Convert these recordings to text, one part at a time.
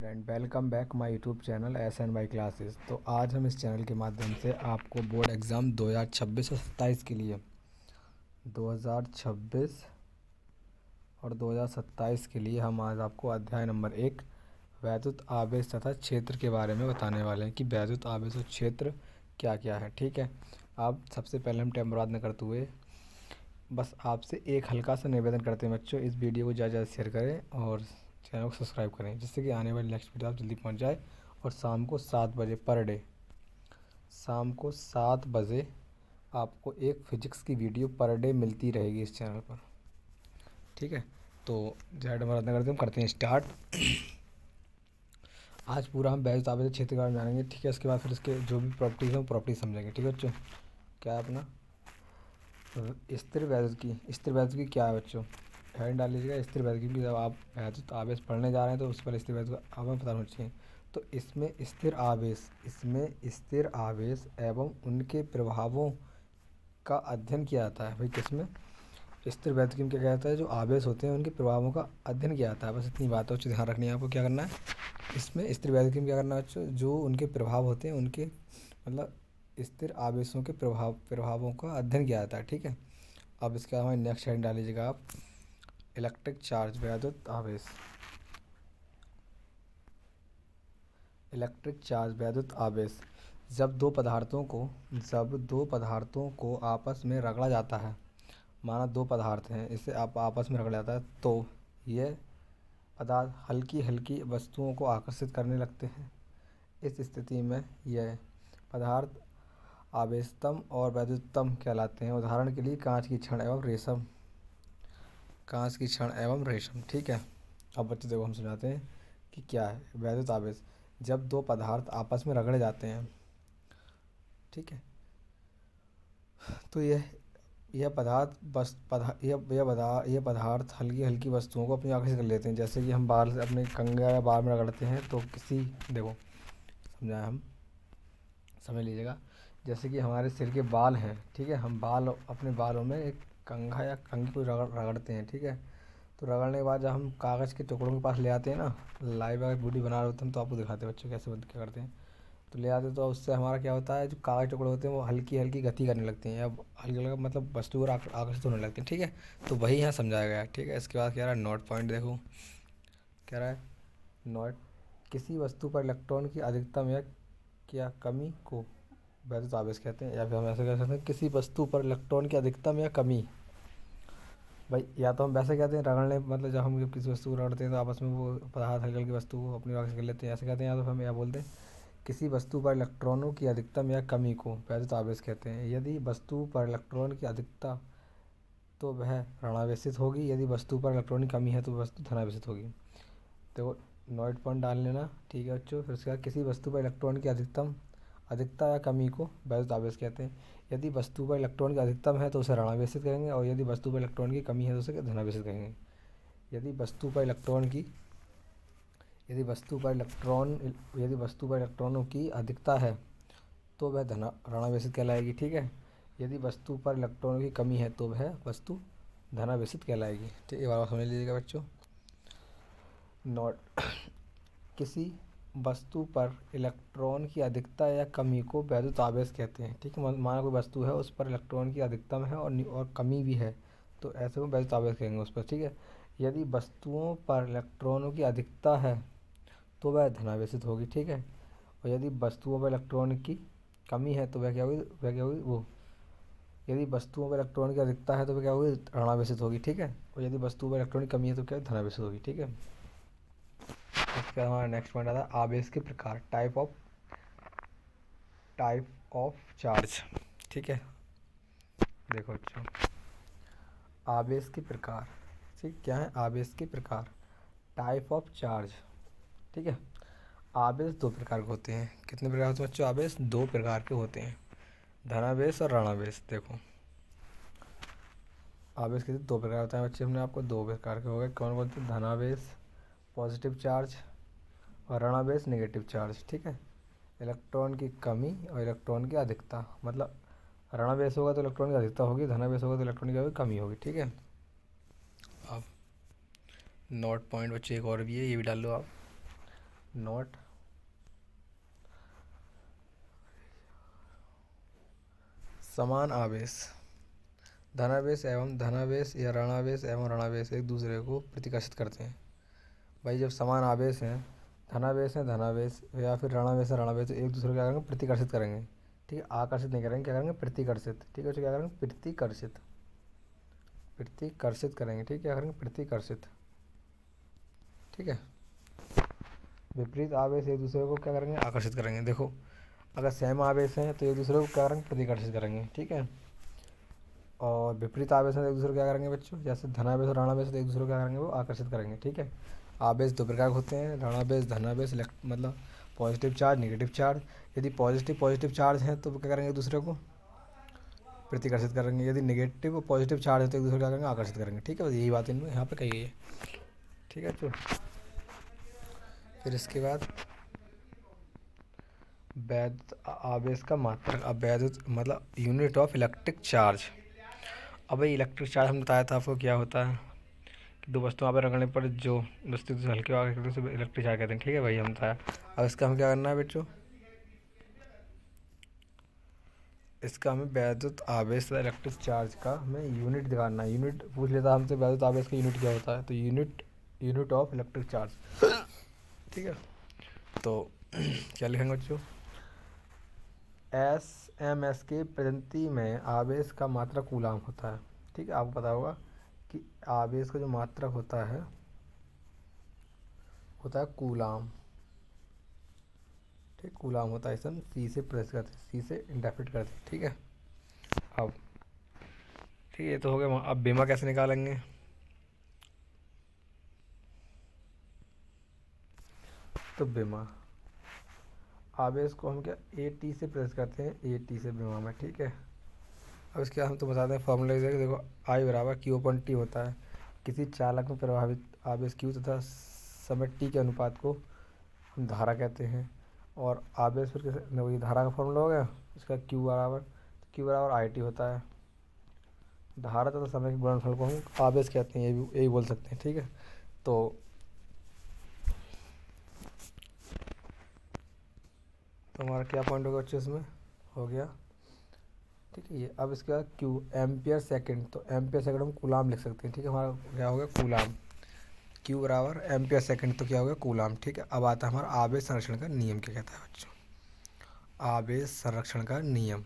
Friend, welcome back my YouTube channel S N Y classes. तो आज हम इस चैनल के माध्यम से आपको बोर्ड एग्ज़ाम 2026 और 27 के लिए 2026 और 2027 के लिए हम आज आपको अध्याय नंबर 1 वैद्युत आवेश तथा क्षेत्र के बारे में बताने वाले हैं कि वैद्युत आवेश और क्षेत्र क्या क्या है। ठीक है, आप सबसे पहले हम टाइम बर्बाद न करते हुए बस आपसे एक हल्का सा निवेदन करते हैं बच्चों, इस वीडियो को ज़्यादा ज़्यादा शेयर करें और चैनल को सब्सक्राइब करें जिससे कि आने वाली नेक्स्ट वीडियो आप जल्दी पहुंच जाए। और शाम को 7 बजे पर डे, शाम को 7 बजे आपको एक फिजिक्स की वीडियो पर डे मिलती रहेगी इस चैनल पर। ठीक है, तो ज़्यादा मदद न करते हम करते हैं स्टार्ट। आज पूरा हम वैद्युत आवेश क्षेत्र के बारे में जानेंगे। ठीक है, इसके बाद फिर इसके जो भी प्रॉपर्टीज़ हैं वो प्रॉपर्टीज समझेंगे। ठीक है बच्चों, क्या है अपना स्थिर वैद्युत की क्या है बच्चों, हेडिंग डाल लीजिएगा स्थिर वैद्युत की। जब आप वैद्युत आवेश पढ़ने जा रहे हैं तो उस पर स्थिर वैद्युत हमें पता होना चाहिए। तो इसमें स्थिर आवेश एवं उनके प्रभावों का अध्ययन किया जाता है। भाई किसमें स्थिर वैद्युत में क्या कहता है, जो आवेश होते हैं उनके प्रभावों का अध्ययन किया जाता है। बस इतनी बात है, ध्यान रखनी है आपको। क्या करना है इसमें स्थिर वैद्युत में, क्या करना है बच्चों, जो उनके प्रभाव होते हैं उनके मतलब स्थिर आवेशों के प्रभावों का अध्ययन किया जाता है। ठीक है, अब इसका हमें नेक्स्ट हेडिंग डाल लीजिएगा आप इलेक्ट्रिक चार्ज वैद्युत आवेश। इलेक्ट्रिक चार्ज वैद्युत आवेश जब दो पदार्थों को आपस में रगड़ा जाता है, माना दो पदार्थ हैं, इसे आप आपस में रगड़ा जाता है तो ये पदार्थ हल्की हल्की वस्तुओं को आकर्षित करने लगते हैं। इस स्थिति में यह पदार्थ आवेशतम और वैद्युतम कहलाते हैं। उदाहरण के लिए कांच की छड़ एवं रेशम। ठीक है, अब बच्चे देखो हम समझाते हैं कि क्या है वैद्युत आवेश। जब दो पदार्थ आपस में रगड़े जाते हैं, ठीक है, तो यह पदार्थ हल्की हल्की वस्तुओं को अपनी आकर्षित कर लेते हैं। जैसे कि हम बाल अपने कंघा या बाल में रगड़ते हैं तो देखो समझाएं हम, समझ लीजिएगा। जैसे कि हमारे सिर के बाल हैं, ठीक है, हम अपने बालों में एक कंघा या कंघी को रगड़ते हैं। ठीक है, तो रगड़ने के बाद जब हम कागज़ के टुकड़ों के पास ले आते हैं ना, लाइव अगर वीडियो बना रहे होते हैं तो आपको दिखाते हैं बच्चों कैसे क्या करते हैं। तो ले आते हैं तो उससे हमारा क्या होता है, जो कागज़ टुकड़े होते हैं वो हल्की हल्की गति करने लगते हैं या हल्की हल्की मतलब वस्तु और आकर्षित होने लगते हैं। ठीक है, तो वही यहाँ समझाया गया है। ठीक है, इसके बाद कह रहा है नोट पॉइंट, देखो कह रहा है नोट, किसी वस्तु पर इलेक्ट्रॉन की अधिकतम या कमी को वैद्युत आवेश कहते हैं। या फिर हम ऐसे कह सकते हैं किसी वस्तु पर इलेक्ट्रॉन की अधिकतम या कमी। भाई या तो हम वैसे कहते हैं रगड़ने, मतलब जब किसी वस्तु को रगड़ते हैं तो आपस में वो पदार्थ हल्की हल्की वस्तु को अपनी आकर्षित कर लेते हैं, ऐसे कहते हैं। या तो हम यह बोलते हैं किसी वस्तु पर इलेक्ट्रॉनों की अधिकतम या कमी को वैद्युत आवेश कहते हैं। यदि वस्तु पर इलेक्ट्रॉन की अधिकता तो वह ऋणावेशित होगी, यदि वस्तु पर इलेक्ट्रॉन की कमी है तो वस्तु धनावेशित होगी। तो नोट पॉइंट डाल लेना। ठीक है बच्चों, फिर उसके बाद किसी वस्तु पर इलेक्ट्रॉन की अधिकता या कमी को वैद्युत आवेश कहते हैं। यदि वस्तु पर इलेक्ट्रॉन की अधिकतम है तो उसे ऋणावेशित कहेंगे, और यदि वस्तु पर इलेक्ट्रॉन की कमी है तो उसे धनावेशित कहेंगे। यदि वस्तु पर इलेक्ट्रॉनों की अधिकता है तो वह ऋणावेशित कहलाएगी। ठीक है, यदि वस्तु पर इलेक्ट्रॉनों की कमी है तो वह वस्तु धनावेशित कहलाएगी। ठीक है, ये बात समझ लीजिएगा बच्चों। नोट, किसी वस्तु पर इलेक्ट्रॉन की अधिकता या कमी को वैद्युत आवेश कहते हैं। ठीक है, माना कोई वस्तु है उस पर इलेक्ट्रॉन की अधिकतम है और कमी भी है तो ऐसे को वैद्युत आवेश कहेंगे उस पर। ठीक है, यदि वस्तुओं पर इलेक्ट्रॉनों की अधिकता है तो वह धनावेशित होगी। ठीक है, और यदि वस्तुओं पर इलेक्ट्रॉन की कमी है तो वह क्या होगी वो, यदि वस्तुओं पर इलेक्ट्रॉन की अधिकता है तो वह क्या होगी, ऋणावेशित होगी। ठीक है, और यदि वस्तुओं पर इलेक्ट्रॉन की कमी है तो क्या धनावेशित होगी। ठीक है, इसके बाद हमारा नेक्स्ट पॉइंट आता है आवेश के प्रकार, टाइप ऑफ चार्ज। ठीक है, देखो अच्छा, आवेश के प्रकार। ठीक, क्या है आवेश के प्रकार, टाइप ऑफ चार्ज। ठीक है, आवेश दो प्रकार के होते हैं। कितने प्रकार होते हैं बच्चों, आवेश दो प्रकार के होते हैं, धनावेश और ऋणावेश। देखो आवेश के दो प्रकार होते हैं बच्चे, हमने आपको दो प्रकार के हो गए, कौन कौन से, धनावेश पॉजिटिव चार्ज और ऋणावेश नेगेटिव चार्ज। ठीक है, इलेक्ट्रॉन की कमी और इलेक्ट्रॉन की अधिकता, मतलब ऋणावेश होगा तो इलेक्ट्रॉन की अधिकता होगी, धनावेश होगा तो इलेक्ट्रॉन की कमी होगी। ठीक है, अब नोट पॉइंट बच्चे एक और भी है, ये भी डाल लो आप। नॉट समान आवेश। धनावेश एवं धनावेश या ऋणावेश एवं ऋणावेश एक दूसरे को प्रतिकर्षित करते हैं। भाई जब समान आवेश हैं, धनावेश है धनावेश या फिर ऋणावेश है ऋणावेश, एक दूसरे को क्या करेंगे, प्रतिकर्षित करेंगे। ठीक है, आकर्षित नहीं करेंगे, क्या करेंगे, प्रतिकर्षित। ठीक है, क्या करेंगे, प्रतिकर्षित, प्रतिकर्षित करेंगे। ठीक है, क्या करेंगे, प्रतिकर्षित। ठीक है, विपरीत आवेश एक दूसरे को क्या करेंगे, आकर्षित करेंगे। देखो अगर सेम आवेश हैं तो एक दूसरे को क्या करेंगे, प्रतिकर्षित करेंगे। ठीक है, और विपरीत आवेश है तो एक दूसरे को क्या करेंगे बच्चों, जैसे धनावेश और ऋणावेश तो एक दूसरे को क्या करेंगे, वो आकर्षित करेंगे। ठीक है, आवेश दो प्रकार के होते हैं, ऋणावेश धनावेश, मतलब पॉजिटिव चार्ज नेगेटिव चार्ज। यदि पॉजिटिव चार्ज है तो वो क्या करेंगे, एक दूसरे को प्रतिकर्षित करेंगे। यदि नेगेटिव और पॉजिटिव चार्ज है तो एक दूसरे को क्या करेंगे, आकर्षित करेंगे। ठीक है, बस यही बात इनमें यहाँ पे कही गई है। ठीक है बच्चों, फिर इसके बाद वैद्युत आवेश का मात्रक। अब वैद्युत मतलब यूनिट ऑफ इलेक्ट्रिक चार्ज। अब भाई इलेक्ट्रिक चार्ज हमने बताया था आपको क्या होता है, कि दो वस्तुओं पर रगड़ने पर जो वस्तु से हल्के आगे उसे इलेक्ट्रिक चार्ज कहते हैं। ठीक है भाई, हम बताया। अब इसका हमें क्या करना है बच्चों, इसका हमें वैद्युत आवेश या इलेक्ट्रिक चार्ज का हमें यूनिट दिखाना है। यूनिट पूछ लेता हमसे वैद्युत आवेश का यूनिट क्या होता है, तो यूनिट ऑफ इलेक्ट्रिक चार्ज। ठीक है, तो क्या लिखेंगे बच्चों, एस के प्रगति में आवेश का मात्रक कूलाम होता है। ठीक है, आपको पता होगा कि आवेश का जो मात्रक होता है कूलाम। ठीक, कूलाम होता है। इसे हम सी से प्रेस करते हैं, सी से इंटरप्रेट करते हैं। ठीक है, अब ठीक है, ये तो हो गया। अब बीमा कैसे निकालेंगे, तो बीमा आवेश को हम क्या ए टी से प्रेस करते हैं, ए टी से बीमा में। ठीक है, अब इसके बाद हम तो बताते हैं फॉर्मूला। देखो आई बराबर क्यू अपन टी होता है। किसी चालक में प्रभावित आवेश क्यू तथा समय टी के अनुपात को हम धारा कहते हैं। और आवेश फिर कैसे, देखो ये धारा का फॉर्मूला हो गया, इसका क्यू बराबर आई टी होता है। धारा तथा समय के गुणनफल को हम आवेश कहते हैं, यही बोल सकते हैं। ठीक है, तो हमारा क्या पॉइंट होगा बच्चों, इसमें हो गया। ठीक है, ये अब इसके बाद क्यू एम्पियर सेकंड, तो एम्पियर सेकंड हम कूलाम लिख सकते हैं। ठीक है, हमारा क्या हो गया, कूलाम। क्यू बराबर एम्पियर सेकंड, तो क्या हो गया, कूलाम। ठीक है, अब आता है हमारा आवेश संरक्षण का नियम। क्या कहता है बच्चों, आवेश संरक्षण का नियम।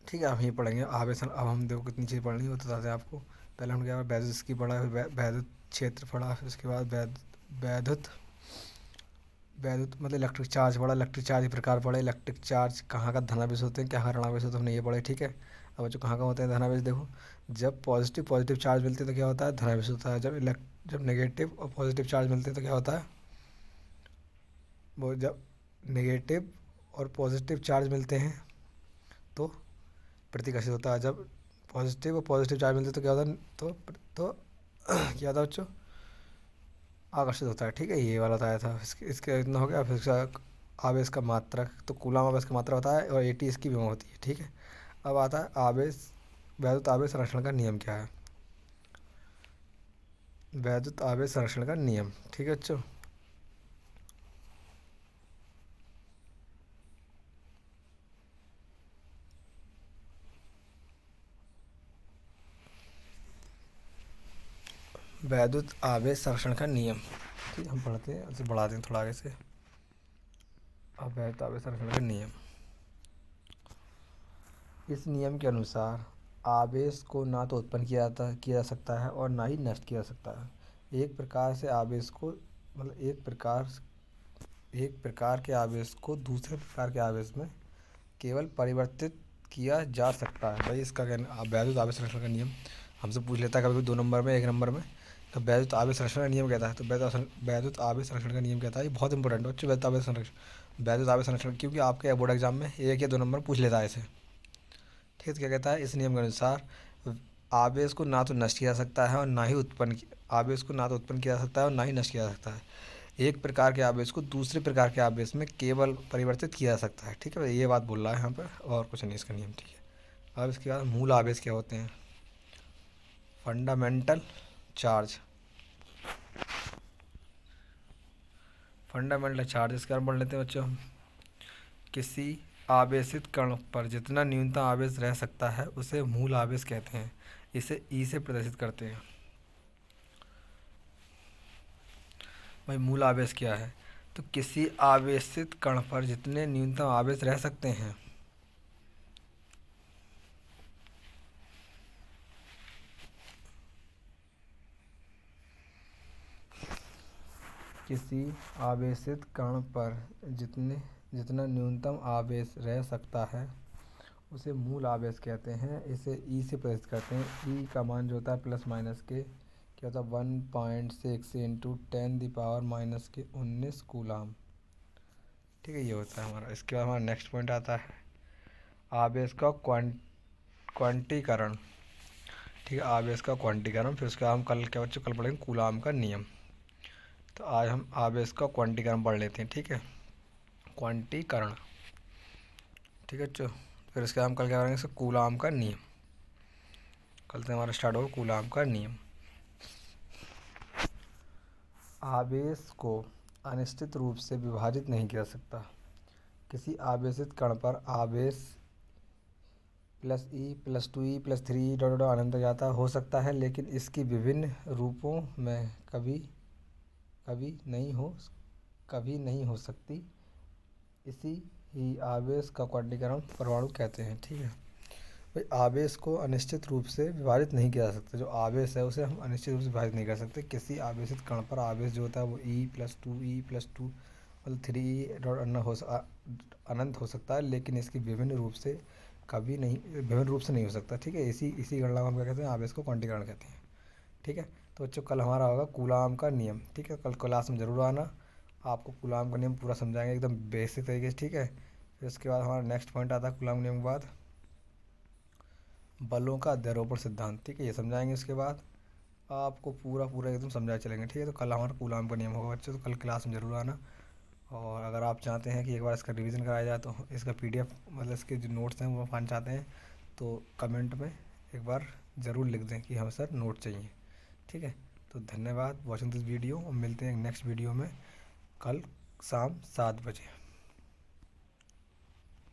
ठीक है, हम ये पढ़ेंगे आवेश। अब हम देखो कितनी चीज़ पढ़नी है वो बताते हैं आपको। पहले हम क्या वैद्युत की पढ़ा, फिर वैद्युत क्षेत्र पढ़ा, फिर उसके बाद वैद्युत वैद्युत मतलब इलेक्ट्रिक चार्ज पढ़ा, इलेक्ट्रिक चार्ज के प्रकार पढ़े, इलेक्ट्रिक चार्ज कहाँ का धनावेश होते हैं, कहाँ ऋणावेश होते हैं, हमने ये पढ़े। ठीक है, अब बच्चों कहाँ का होते हैं धनावेश, देखो जब पॉजिटिव चार्ज मिलते हैं तो क्या होता है, धनावेश होता है। जब नेगेटिव और पॉजिटिव चार्ज मिलते हैं तो क्या होता है, वो जब नेगेटिव और पॉजिटिव चार्ज मिलते हैं तो प्रतिकर्षित होता है। जब पॉजिटिव चार्ज मिलते हैं तो क्या होता है, तो क्या होता है बच्चों, आकर्षित होता है। ठीक है, ये वाला बताया था। इसके इतना हो गया। फिर इसका आवेश का मात्रक, तो कूलाम आवेश का मात्रा होता है और एटी इसकी विभव होती है। ठीक है, अब आता है आवेश, वैद्युत आवेश संरक्षण का नियम क्या है, वैद्युत आवेश संरक्षण का नियम। ठीक है बच्चों, वैद्युत आवेश संरक्षण का नियम। ठीक है, हम पढ़ते हैं, उसे बढ़ा दें थोड़ा आगे से। अब वैद्युत आवेश संरक्षण का नियम, इस नियम के अनुसार आवेश को ना तो उत्पन्न किया जा सकता है और ना ही नष्ट किया जा सकता है। एक प्रकार से आवेश को मतलब एक प्रकार के आवेश को दूसरे प्रकार के आवेश में केवल परिवर्तित किया जा सकता है। भाई इसका कहना वैद्युत आवेश संरक्षण का नियम हमसे पूछ लेता है कभी 2 नंबर में 1 नंबर में, तो वैद्युत आवेश संरक्षण का नियम कहता है। तो वैद्युत आवेश संरक्षण का नियम कहता है, ये बहुत इंपॉर्टेंट है बच्चों, वैद्युत आवेश संरक्षण, क्योंकि आपके बोर्ड एग्जाम में 1 या 2 नंबर पूछ लेता है इसे। ठीक है, तो क्या कहता है, इस नियम के अनुसार आवेश को ना तो नष्ट किया जा सकता है और ना ही आवेश को ना तो उत्पन्न किया जा सकता है और ना ही नष्ट किया जा सकता है। एक प्रकार के आवेश को दूसरे प्रकार के आवेश में केवल परिवर्तित किया जा सकता है। ठीक है, ये बात बोल रहा है यहाँ पर, और कुछ नहीं इसका नियम। ठीक है, अब इसके बाद मूल आवेश क्या होते हैं, फंडामेंटल चार्ज। फंडामेंटल चार्जेस के बारे में पढ़ लेते हैं बच्चों हम। किसी आवेशित कण पर जितना न्यूनतम आवेश रह सकता है उसे मूल आवेश कहते हैं। इसे ई से प्रदर्शित करते हैं। भाई मूल आवेश क्या है? तो किसी आवेशित कण पर जितने न्यूनतम आवेश रह सकते हैं किसी आवेशित कण पर जितना न्यूनतम आवेश रह सकता है उसे मूल आवेश कहते हैं। इसे ई से प्रदर्शित करते हैं। ई का मान जो होता है प्लस माइनस के क्या होता है 1.6 इंटू 10⁻⁻19 कूलाम। ठीक है, ये होता है हमारा। इसके बाद हमारा नेक्स्ट पॉइंट आता है आवेश का क्वांटीकरण। ठीक है, आवेश का क्वांटीकरण। फिर उसके बाद हम कल क्या बच्चों कल पढ़ेंगे कूलाम का नियम। तो आज हम आवेश का क्वांटीकरण पढ़ लेते हैं। ठीक है, क्वांटीकरण। ठीक है बच्चों, फिर इसके बाद हम कल क्या करेंगे इसका कूलाम का नियम। कल से हमारा स्टार्ट होगा कूलाम का नियम। आवेश को अनिश्चित रूप से विभाजित नहीं किया जा सकता। किसी आवेशित कण पर आवेश plus e plus 2e plus 3e dot dot अनंत जाता हो सकता है, लेकिन इसकी विभिन्न रूपों में कभी नहीं हो सकती। इसी ही आवेश का क्वांटीकरण परमाणु कहते हैं। ठीक है भाई, आवेश को अनिश्चित रूप से विभाजित नहीं किया जा सकता। जो आवेश है उसे हम अनिश्चित रूप से विभाजित नहीं कर सकते। किसी आवेशित कण पर आवेश जो होता है वो e प्लस 2 मतलब 3e डॉट अनंत हो सकता है, लेकिन इसकी विभिन्न रूप से नहीं हो सकता। ठीक है, इसी गणना को हम क्या कहते हैं आवेश को क्वांटीकरण कहते हैं। ठीक है, तो बच्चों कल हमारा होगा कूलाम का नियम। ठीक है, कल क्लास में ज़रूर आना, आपको कूलाम का नियम पूरा समझाएंगे एकदम बेसिक तरीके से। ठीक है, फिर उसके बाद हमारा नेक्स्ट पॉइंट आता है कूलाम नियम के बाद बलों का अध्यारोपण सिद्धांत। ठीक है, ये समझाएंगे। उसके बाद आपको पूरा एकदम समझाए चलेंगे। ठीक है, तो कल हमारा कूलाम का नियम होगा बच्चों, तो कल क्लास में ज़रूर आना। और अगर आप चाहते हैं कि एक बार इसका रिवीजन कराया जाए तो इसका PDF मतलब इसके जो नोट्स हैं वो पाना चाहते हैं तो कमेंट में एक बार ज़रूर लिख दें कि हमें सर नोट चाहिए। ठीक है, तो धन्यवाद वॉचिंग दिस वीडियो, और मिलते हैं नेक्स्ट वीडियो में कल शाम 7 बजे।